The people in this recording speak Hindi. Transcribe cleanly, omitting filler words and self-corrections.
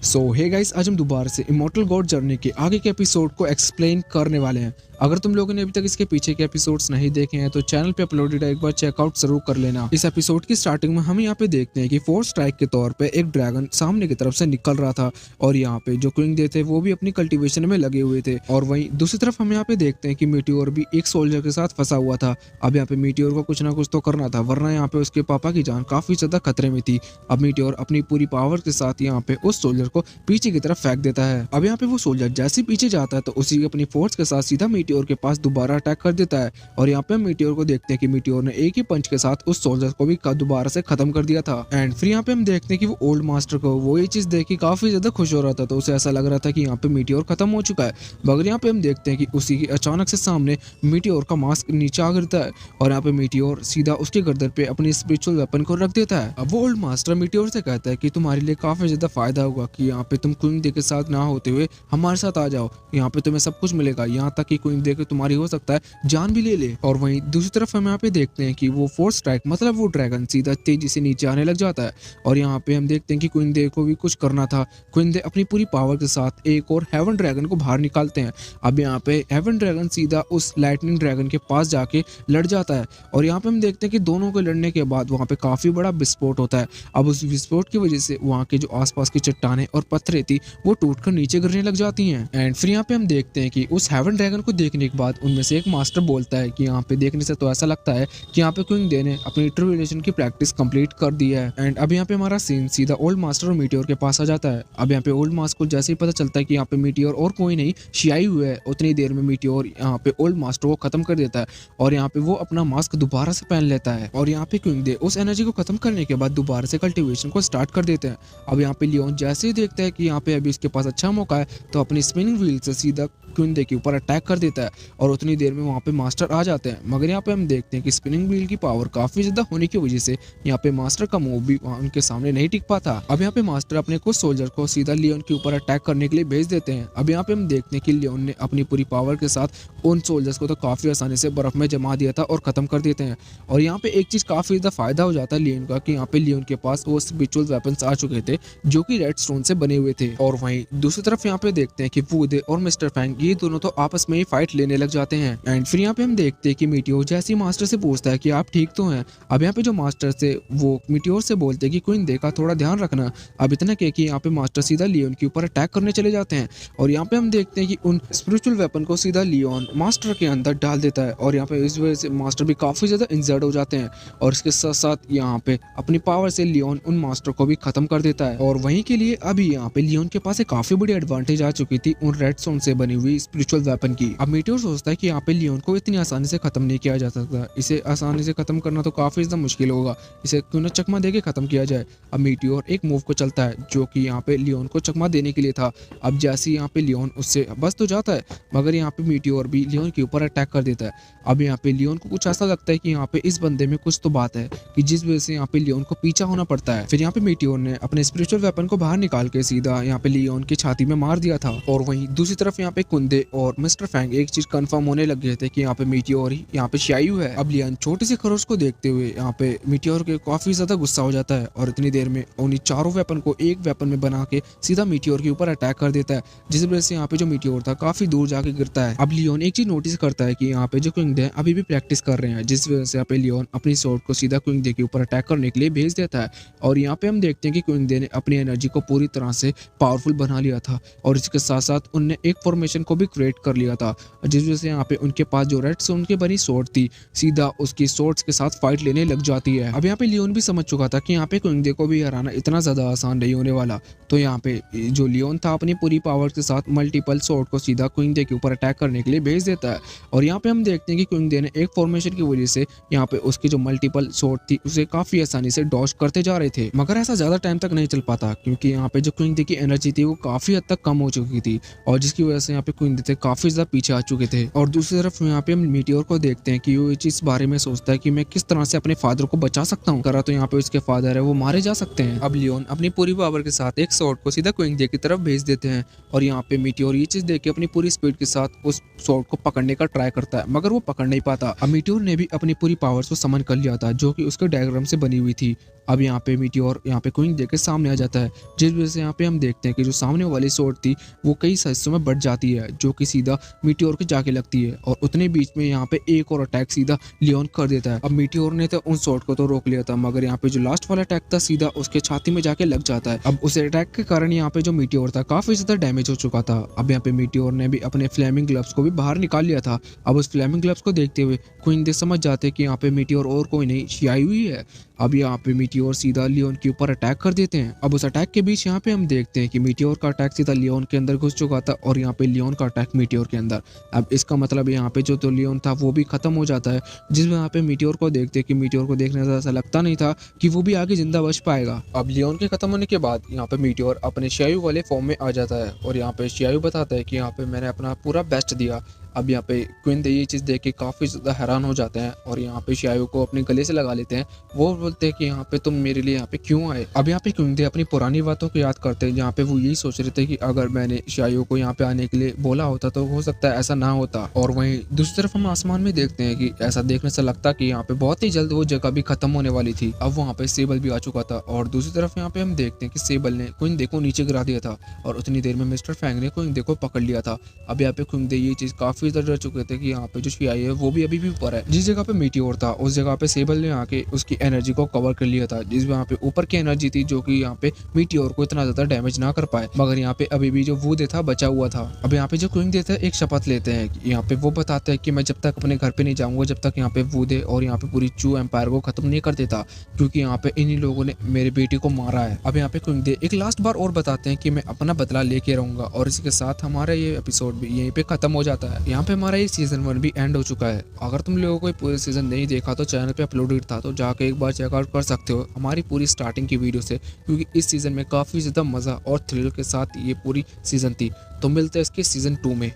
सो हे गाइस, आज हम दोबारा से इमॉर्टल गॉड जर्नी के आगे के एपिसोड को एक्सप्लेन करने वाले हैं। अगर तुम लोगों ने अभी तक इसके पीछे के एपिसोड्स नहीं देखे हैं तो चैनल पे अपलोडेड है, एक बार चेकआउट जरूर कर लेना। इस एपिसोड की स्टार्टिंग में हम यहाँ पे देखते हैं कि फोर्थ स्ट्राइक के तौर पे एक ड्रैगन सामने की तरफ से निकल रहा था और यहाँ पे जो क्विंग दे थे वो भी अपनी कल्टीवेशन में लगे हुए थे। और वहीं दूसरी तरफ हम यहाँ पे देखते हैं कि मीटियोर भी एक सोल्जर के साथ फंसा हुआ था। अब यहाँ पे मीटियोर को कुछ ना कुछ तो करना था, वरना यहाँ पे उसके पापा की जान काफी ज्यादा खतरे में थी। अब मीटियोर अपनी पूरी पावर के साथ यहाँ पे उस सोल्जर को पीछे की तरफ फेंक देता है। अब यहाँ पे वो सोल्जर जैसे पीछे जाता है तो उसी अपनी फोर्स के साथ सीधा मीटियोर के पास दोबारा अटैक कर देता है। और यहाँ पे मीटियोर को देखते हैं कि मीटियोर ने एक ही पंच के साथ उस सोल्जर को भी दोबारा से खत्म कर दिया था। एंड फिर यहाँ पे हम देखते हैं कि वो ओल्ड मास्टर को वो ये चीज देख के काफी ज्यादा खुश हो रहा था, तो उसे ऐसा लग रहा था कि यहाँ पे मीटियोर खत्म हो चुका है। मगर यहाँ पे हम देखते हैं कि उसी की अचानक से सामने मीटियोर का मास्क नीचे आ गिरता है और यहाँ पे मीटियोर सीधा उसके गर्दन पे अपनी स्पिरिचुअल वेपन को रख देता है। अब वो ओल्ड मास्टर मीटियोर से कहता है कि तुम्हारे लिए काफी ज्यादा फायदा होगा कि यहाँ पे तुम क्वीन दे के साथ ना होते हुए हमारे साथ आ जाओ, यहाँ पे तुम्हें सब कुछ मिलेगा, यहाँ तक कि क्वीन दे के तुम्हारी हो सकता है जान भी ले ले। और वहीं दूसरी तरफ हम यहाँ पे देखते हैं कि वो फोर्थ स्ट्राइक मतलब वो ड्रैगन सीधा तेजी से नीचे आने लग जाता है और यहाँ पे हम देखते हैं कि क्वीन दे को भी कुछ करना था। क्वीन दे अपनी पूरी पावर के साथ एक और हेवन ड्रैगन को बाहर निकालते हैं। अब यहाँ पे हेवन ड्रैगन सीधा उस लाइटनिंग ड्रैगन के पास जाके लड़ जाता है और यहाँ पे हम देखते हैं कि दोनों के लड़ने के बाद वहाँ पे काफी बड़ा विस्फोट होता है। अब उस विस्फोट की वजह से वहाँ के जो आसपास की चट्टानें और पत्थरें थी वो टूटकर नीचे गिरने लग जाती हैं। एंड फिर यहाँ पे हम देखते हैं कि उस हेवन ड्रैगन को देखने के बाद उनमें से एक मास्टर बोलता है कि यहाँ पे देखने से तो ऐसा लगता है कि यहाँ पे क्वीन दे ने अपनी ट्रिब्यूलेशन की प्रैक्टिस कंप्लीट कर दी है। एंड अब यहाँ पे हमारा सीन सीधा ओल्ड मास्टर और मीटियोर के पास आ जाता है। अब यहाँ पे ओल्ड मास्टर को जैसे ही पता चलता है कि यहाँ पे मीटियोर और कोई नहीं शियाई हुआ है, उतनी देर में मीटियोर यहाँ पे ओल्ड मास्टर को खत्म कर देता है और यहाँ पे वो अपना मास्क दोबारा से पहन लेता है। और यहाँ पे क्वीन दे उस एनर्जी को खत्म करने के बाद दोबारा से कल्टीवेशन को स्टार्ट कर देते हैं। अब यहाँ पे लियोन जैसे ही देखता है कि यहाँ पे अभी इसके पास अच्छा मौका है तो अपनी स्पिनिंग व्हील से सीधा क्वीन दे के ऊपर अटैक कर देता है और उतनी देर में वहाँ पे मास्टर आ जाते हैं। मगर यहाँ पे हम देखते हैं कि स्पिनिंग व्हील की पावर काफी ज्यादा होने की वजह से यहाँ पे मास्टर का मूव भी उनके सामने नहीं टिक पाता। अब यहाँ पे मास्टर अपने कुछ सोल्जर को सीधा लियोन के ऊपर अटैक करने के लिए भेज देते हैं। अब यहाँ पे हम देखते हैं कि लियोन ने अपनी पूरी पावर के साथ उन सोल्जर्स को तो काफी आसानी से बर्फ में जमा दिया था और खत्म कर देते हैं। और यहाँ पे एक चीज काफी ज्यादा फायदा हो जाता है लियोन का कि यहाँ पे लियोन के पास वो स्पिरिचुअल वेपन्स आ चुके थे जो कि रेड स्टोन से बने हुए थे। और वहीं दूसरी तरफ यहाँ पे देखते हैं कि वूडे और मिस्टर फैंग ये दोनों तो आपस में ही फाइट लेने लग जाते हैं। एंड फिर यहाँ पे हम देखते हैं कि मीटियोर जैसे मास्टर से पूछता है कि आप ठीक तो हैं। अब यहाँ पे जो मास्टर थे वो मीटियोर से बोलते हैं कि क्वीन दे का थोड़ा ध्यान रखना। अब इतना कह कि यहाँ पे मास्टर सीधा लियोन के ऊपर अटैक करने चले जाते हैं और यहाँ पे हम देखते हैं कि उन स्पिरिचुअल वेपन को सीधा लियोन मास्टर के अंदर डाल देता है और यहाँ पे इस वजह से मास्टर भी काफी ज्यादा इंजर्ड हो जाते हैं और इसके साथ साथ यहाँ पे अपनी पावर से लियोन उन मास्टर को भी खत्म कर देता है। और वहीं के लिए अभी यहाँ पे लियोन के पास एक काफी बड़ी एडवांटेज आ चुकी थी उन रेड स्टोन से बनी हुई स्पिरिचुअल वेपन की। अब मीटियोर सोचता है कि यहाँ पे लियोन को इतनी आसानी से खत्म नहीं किया जा सकता, इसे आसानी से खत्म करना तो काफी ज्यादा मुश्किल होगा, इसे क्यों ना चकमा देके खत्म किया जाए। अब मीटियोर एक मूव को चलता है जो कि यहाँ पे लियोन को चकमा देने के लिए था। अब जैसे यहाँ पे लियोन उससे बच तो जाता है मगर यहाँ पे मीटियोर भी लियोन के ऊपर अटैक कर देता है। अब यहाँ पे लियोन को कुछ ऐसा लगता है कि यहाँ पे इस बंदे में कुछ तो बात है कि जिस वजह से यहाँ पे लियोन को पीछा होना पड़ता है। फिर यहाँ पे मीटियोर ने अपने स्पिरिचुअल वेपन को बाहर निकाल के सीधा यहाँ पे लियोन की छाती में मार दिया था। और वहीं दूसरी तरफ यहाँ पे कुंदे और मिस्टर फैंग एक चीज कंफर्म होने लग गए थे कि यहाँ पे मीटियोर ही यहाँ पे शियायू है। अब लियोन छोटे से खरोच को देखते हुए यहाँ पे मीटियोर के काफी ज्यादा गुस्सा हो जाता है और इतनी देर में उन्हीं चारों वेपन को एक वेपन में बना के सीधा मीटियोर के ऊपर अटैक कर देता है, जिस वजह से यहाँ पे जो मीटियोर था काफी दूर जाके गिरता है। अब लियोन एक चीज नोटिस करता है कि यहाँ पे जो क्विंग दे अभी भी प्रैक्टिस कर रहे हैं, जिस वजह से यहाँ पे लियोन अपनी स्वॉर्ड को सीधा क्विंग दे के ऊपर अटैक करने के लिए भेज देता है। और यहाँ पे हम देखते हैं कि क्विंग दे ने अपनी एनर्जी को पूरी तरह से पावरफुल बना लिया था और इसके साथ साथ उनने एक फॉर्मेशन को भी क्रिएट कर लिया था, जिस वजह से यहाँ पे उनके पास जो रेड स्टोन की बनी स्वॉर्ड थी सीधा उसकी स्वॉर्ड्स के साथ फाइट लेने लग जाती है। अब यहाँ पे लियोन भी समझ चुका था कि यहाँ पे क्विंग दे को भी हराना इतना ज्यादा आसान नहीं होने वाला, तो यहाँ पे जो लियोन था अपनी पूरी पावर के साथ मल्टीपल स्वॉर्ड को सीधा क्विंग दे के ऊपर अटैक करने के लिए भेज देता है। और यहाँ पे हम देखते हैं कि क्विंग दे ने एक फॉर्मेशन की वजह से यहाँ पे उसकी जो मल्टीपल स्वॉर्ड थी उसे काफी आसानी से डॉज करते जा रहे थे, मगर ऐसा ज्यादा टाइम तक नहीं चल पाता क्योंकि यहाँ पे जो क्विंग दे की एनर्जी थी वो काफी हद तक कम हो चुकी थी और जिसकी वजह से यहाँ पे क्विंग दे काफी ज्यादा पीछे आ चुके थे। और दूसरी तरफ यहाँ पे हम मीटियोर को देखते हैं कि वो ये चीज बारे में सोचता है कि मैं किस तरह से अपने फादर को बचा सकता हूँ। करा तो यहाँ पे उसके फादर है वो मारे जा सकते हैं। अब लियोन अपनी पूरी पावर के साथ एक स्वॉर्ड को सीधा क्विंग डे की तरफ भेज देते हैं और यहाँ पे मीटियोर ये चीज देख के अपनी पूरी स्पीड के साथ उस स्वॉर्ड को पकड़ने का ट्राई करता है, मगर वो पकड़ नहीं पाता। अब मीटियोर ने भी अपनी पूरी पावर्स को समन कर लिया था जो कि उसके डायग्राम से बनी हुई थी। अब यहाँ पे मीटियोर यहाँ पे क्विंग डे के सामने आ जाता है, जिस वजह से यहाँ पे हम देखते हैं कि जो सामने वाली स्वॉर्ड थी वो कई हिस्सों में बढ़ जाती है जो कि सीधा मीटियोर के जाके लगती है और उतने बीच में यहाँ पे एक और अटैक सीधा लियोन कर देता है। अब मीटियोर ने तो उन स्वॉर्ड को तो रोक लिया था, मगर यहाँ पे जो लास्ट वाला अटैक था सीधा उसके छाती में जाके लग जाता है। अब उस अटैक के कारण यहाँ पे जो मीटियोर था काफी ज्यादा डैमेज हो चुका था। अब यहाँ पे मीटियोर ने भी अपने फ्लेमिंग ग्लव्स को भी बाहर निकाल लिया था। अब उस फ्लेमिंग ग्लव्स को देखते हुए क्वीन डे समझ जाते कि यहाँ पे मीटियोर और कोई नहीं शियाई हुई है। अब यहाँ पे मीटियोर सीधा लियोन के ऊपर अटैक कर देते हैं। अब उस अटैक के बीच यहाँ पे हम देखते हैं कि मीटियोर का अटैक सीधा लियोन के अंदर घुस चुका था और यहाँ पे लियोन का अटैक मीटियोर के अंदर। अब इसका मतलब यहाँ पे जो तो लियोन था वो भी खत्म हो जाता है, जिसमें यहाँ पे मीटियोर को देखते हैं कि मीटियोर को देखने से ऐसा लगता नहीं था कि वो भी आगे जिंदा बच पाएगा। अब लियोन के खत्म होने के बाद यहाँ पे मीटियोर अपने शियायु वाले फॉर्म में आ जाता है और यहाँ पे शियायु बताता है कि यहाँ पे मैंने अपना पूरा बेस्ट दिया। अब यहाँ पे क्वीन डे ये चीज़ देख के काफ़ी ज़्यादा हैरान हो जाते हैं और यहाँ पे शियायु को अपने गले से लगा लेते हैं। वो बोलते हैं कि यहाँ पे तुम मेरे लिए यहाँ पे क्यों आए। अब यहाँ पे क्वीन डे अपनी पुरानी बातों को याद करते हैं, जहाँ पे वो यही सोच रहे थे कि अगर मैंने शियायु को यहाँ पे आने के लिए बोला होता तो हो सकता है ऐसा ना होता। और वहीं दूसरी तरफ हम आसमान में देखते हैं कि ऐसा देखने से लगता कि यहाँ पे बहुत ही जल्द वो जगह भी खत्म होने वाली थी। अब वहाँ पे सेबल भी आ चुका था और दूसरी तरफ यहाँ पे हम देखते हैं कि सेबल ने क्वीन डे को नीचे गिरा दिया था और उतनी देर में मिस्टर फैंग ने क्वीन डे को पकड़ लिया था। अब यहाँ पे क्वीन डे ये चीज काफी ज्यादा डर चुके थे कि यहाँ पे जो शियाई है वो भी अभी भी ऊपर है। जिस जगह पे मीटियोर था उस जगह पे सेबल ने आके उसकी एनर्जी को कवर कर लिया था, जिस यहाँ पे ऊपर की एनर्जी थी जो कि यहाँ पे मीटियोर को इतना ज्यादा डैमेज ना कर पाए। मगर यहाँ पे अभी भी जो वुडे था बचा हुआ था। अब यहाँ पे जो क्वीन डे थे एक शपथ लेते हैं, यहाँ पे वो बताते हैं कि मैं जब तक अपने घर पे नहीं जाऊंगा जब तक यहाँ पे वुडे और यहाँ पे पूरी चू एम्पायर को खत्म नहीं कर देता, क्योंकि यहाँ पे इन्हीं लोगों ने मेरे बेटी को मारा है। अब यहाँ पे क्वीन डे एक लास्ट बार और बताते हैं कि मैं अपना बदला लेके रहूंगा और इसके साथ हमारा ये एपिसोड भी यहीं पे खत्म हो जाता है। यहाँ पे हमारा ये सीजन 1 भी एंड हो चुका है। अगर तुम लोगों को पूरे सीजन नहीं देखा तो चैनल पे अपलोडेड था, तो जाके एक बार चेकआउट कर सकते हो हमारी पूरी स्टार्टिंग की वीडियो से, क्योंकि इस सीजन में काफी ज्यादा मजा और थ्रिल के साथ ये पूरी सीजन थी। तो मिलते हैं इसके सीजन 2 में।